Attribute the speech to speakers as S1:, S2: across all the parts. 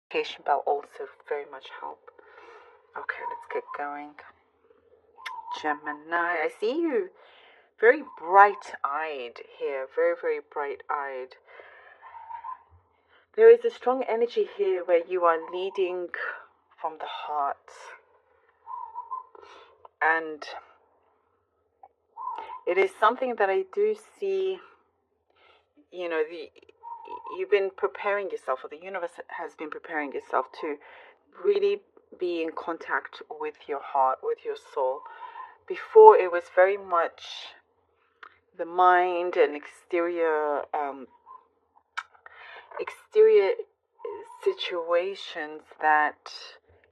S1: notification bell also very much help. Okay, let's get going. Gemini, I see you very bright-eyed here, very, very bright-eyed. There is a strong energy here where you are leading from the heart. And it is something that I do see, you've been preparing yourself, or the universe has been preparing yourself to really be in contact with your heart, with your soul. Before, it was very much the mind and exterior situations that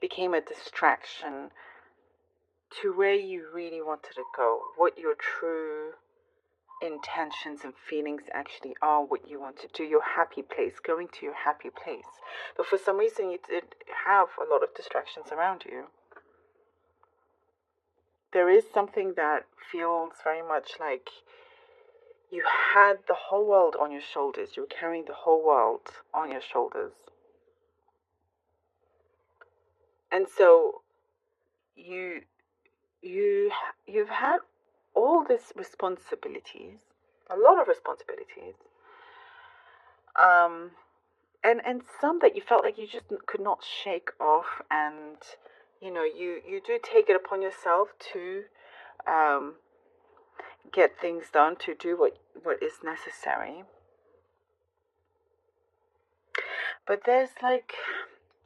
S1: became a distraction to where you really wanted to go, what your true intentions and feelings actually are, what you want to do, your happy place, going to your happy place. But for some reason, you did have a lot of distractions around you. There is something that feels very much like you had the whole world on your shoulders. You were carrying the whole world on your shoulders. And so you've had all these responsibilities, a lot of responsibilities, and some that you felt like you just could not shake off, and you do take it upon yourself to get things done, to do what is necessary. But there's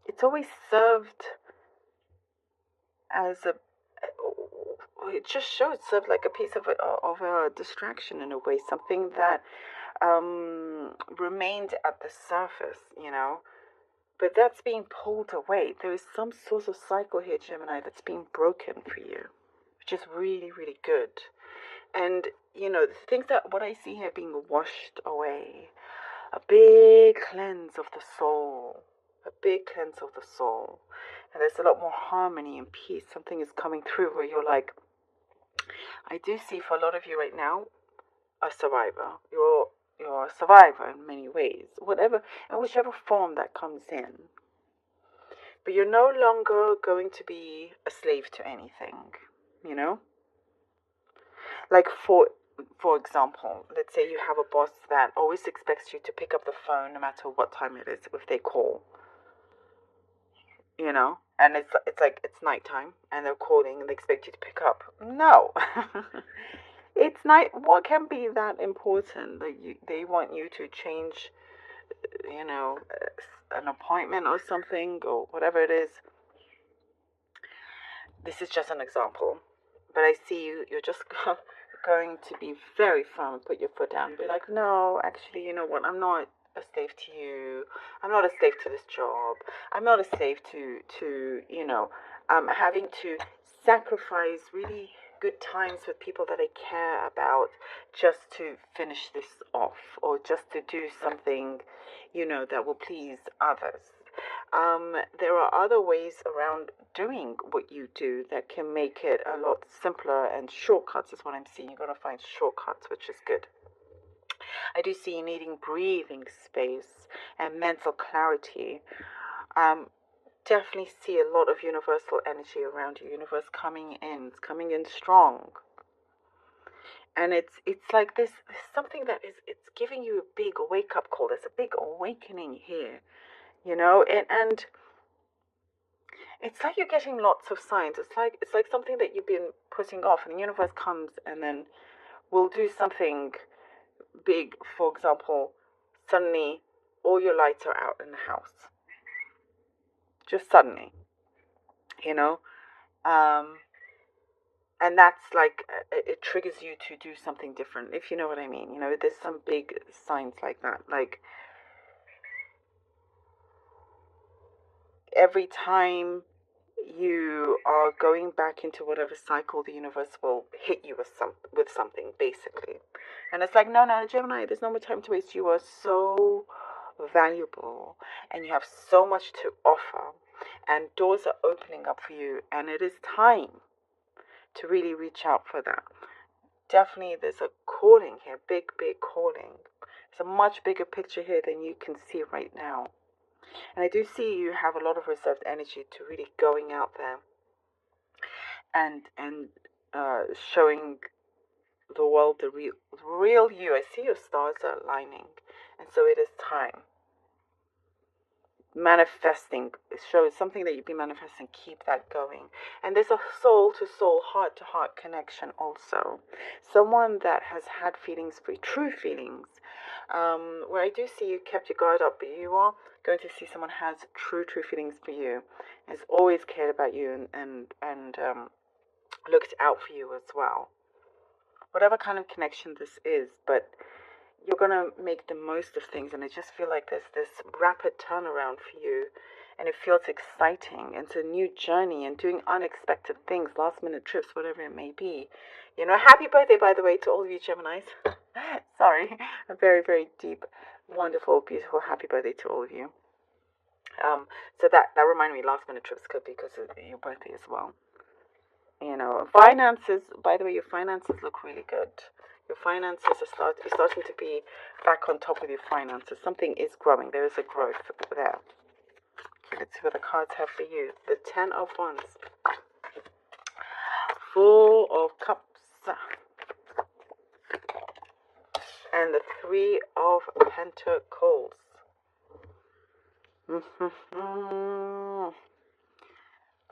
S1: it's always served as it just shows served like a piece of a distraction in a way, something that remained at the surface, but that's being pulled away. There is some sort of cycle here, Gemini, that's being broken for you, which is really, really good. And the things that what I see here being washed away, a big cleanse of the soul, a big cleanse of the soul. And there's a lot more harmony and peace. Something is coming through where you're like, I do see for a lot of you right now, a survivor. You're a survivor in many ways, whichever form that comes in. But you're no longer going to be a slave to anything, Like for example, let's say you have a boss that always expects you to pick up the phone no matter what time it is if they call. And it's nighttime and they're calling and they expect you to pick up. No. It's night. What can be that important? They want you to change, an appointment or something or whatever it is. This is just an example, but I see you're just going to be very firm and put your foot down and be like, no, actually, you know what? I'm not a slave to you. I'm not a slave to this job. I'm not a slave to having to sacrifice really good times with people that I care about just to finish this off or just to do something, that will please others. There are other ways around doing what you do that can make it a lot simpler, and shortcuts is what I'm seeing. You're going to find shortcuts, which is good. I do see you needing breathing space and mental clarity. Definitely see a lot of universal energy around you. Universe coming in. It's coming in strong. And it's like this something that it's giving you a big wake up call. There's a big awakening here, and it's like you're getting lots of signs. It's like something that you've been putting off, and the universe comes and then will do something big. For example, suddenly all your lights are out in the house. Just suddenly, and that's like it triggers you to do something different, if you know what I mean. There's some big signs like that. Like every time you are going back into whatever cycle, the universe will hit you with something, basically. And it's like, no, Gemini, there's no more time to waste. You are so valuable and you have so much to offer, and doors are opening up for you, and it is time to really reach out for that. Definitely there's a calling here, big calling. It's a much bigger picture here than you can see right now. And I do see you have a lot of reserved energy to really going out there and showing the world the real you. I see your stars are aligning, and so it is time. Manifesting shows something that you've been manifesting. Keep that going. And there's a soul to soul, heart to heart connection also. Someone that has had feelings for you, true feelings. Where I do see you kept your guard up, but you are going to see someone has true feelings for you, has always cared about you and looked out for you as well. Whatever kind of connection this is, but you're going to make the most of things. And I just feel like there's this rapid turnaround for you, and it feels exciting. It's a new journey and doing unexpected things, last minute trips, whatever it may be. You know, happy birthday, by the way, to all of you Geminis. Sorry, a very, very deep, wonderful, beautiful happy birthday to all of you. So that reminded me, last minute trips could be because of your birthday as well. You know, finances, by the way, your finances look really good. Your finances are starting to be back on top of your finances. Something is growing. There is a growth there. Let's see what the cards have for you. The 10 of Wands. Four of Cups. And the 3 of Pentacles.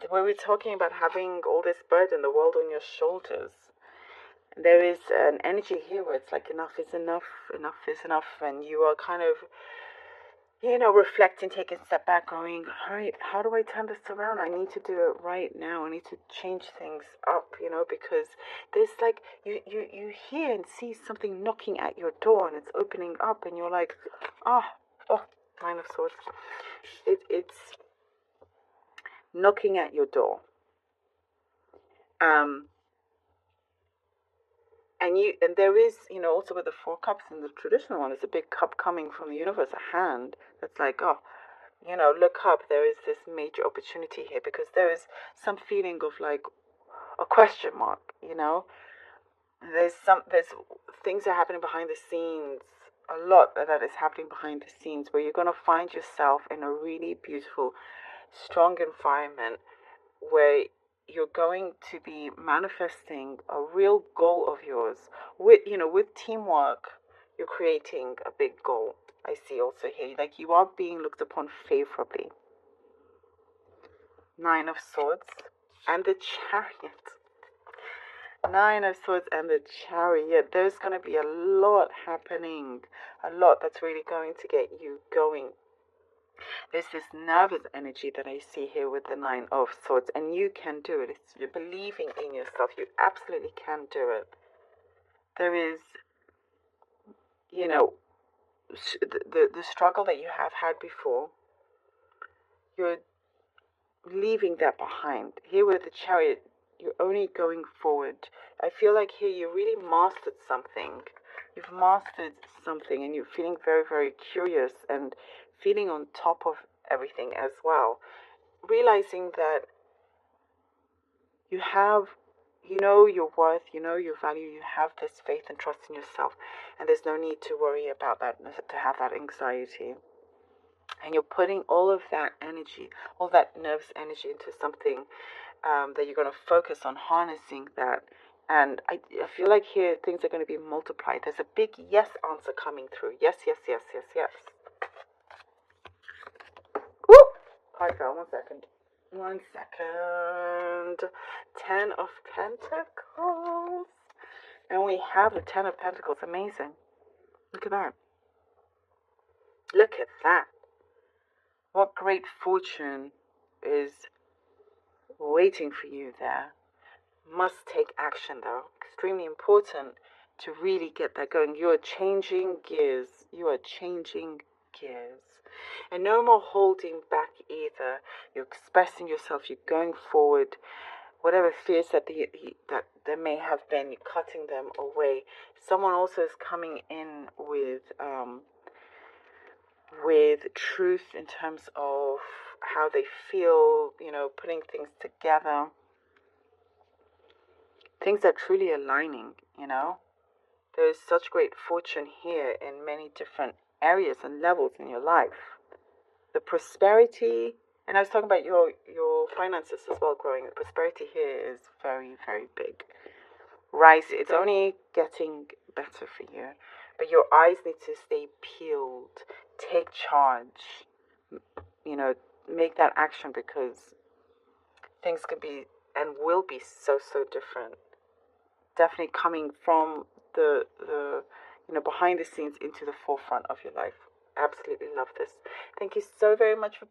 S1: Where we're talking about having all this burden, the world on your shoulders. There is an energy here where it's like enough is enough, enough is enough, and you are kind of, you know, reflecting, taking a step back, going, all right, how do I turn this around? I need to do it right now. I need to change things up, you know, because there's like, you hear and see something knocking at your door and it's opening up and you're like, oh, Nine of Swords. It's knocking at your door. And there is, you know, also with the 4 cups in the traditional one, there's a big cup coming from the universe, a hand that's like, oh, you know, look up, there is this major opportunity here, because there is some feeling of like a question mark, you know. There's things are happening behind the scenes, a lot that is happening behind the scenes, where you're going to find yourself in a really beautiful, strong environment where you're going to be manifesting a real goal of yours. With teamwork, you're creating a big goal. I see also here, like you are being looked upon favorably. 9 of Swords and the Chariot. 9 of Swords and the Chariot. There's going to be a lot happening. A lot that's really going to get you going. There's this nervous energy that I see here with the 9 of Swords, and you can do it. You're believing in yourself. You absolutely can do it. There is, you know, the struggle that you have had before. You're leaving that behind. Here with the Chariot, you're only going forward. I feel like here you really mastered something. You've mastered something, and you're feeling very, very curious and feeling on top of everything as well. Realizing that you have, you know your worth, you know your value, you have this faith and trust in yourself, and there's no need to worry about that, to have that anxiety. And you're putting all of that energy, all that nervous energy into something that you're going to focus on harnessing that. And I feel like here things are going to be multiplied. There's a big yes answer coming through. Yes, yes, yes, yes, yes. Woo! Hi, fell. 1 second. 1 second. 10 of Pentacles. And we have the 10 of Pentacles. Amazing. Look at that. Look at that. What great fortune is waiting for you there. Must take action, though. Extremely important to really get that going. You are changing gears. You are changing gears. And no more holding back either. You're expressing yourself. You're going forward. Whatever fears that there may have been, you're cutting them away. Someone also is coming in with truth in terms of how they feel, you know, putting things together. Things are truly aligning, you know. There is such great fortune here in many different areas and levels in your life. the prosperity, and I was talking about your finances as well growing. The prosperity here is very, very big. Rise, it's only getting better for you, but your eyes need to stay peeled. Take charge. Make that action, because things could be and will be so different. Definitely coming from the behind the scenes into the forefront of your life. Absolutely love this. Thank you so very much for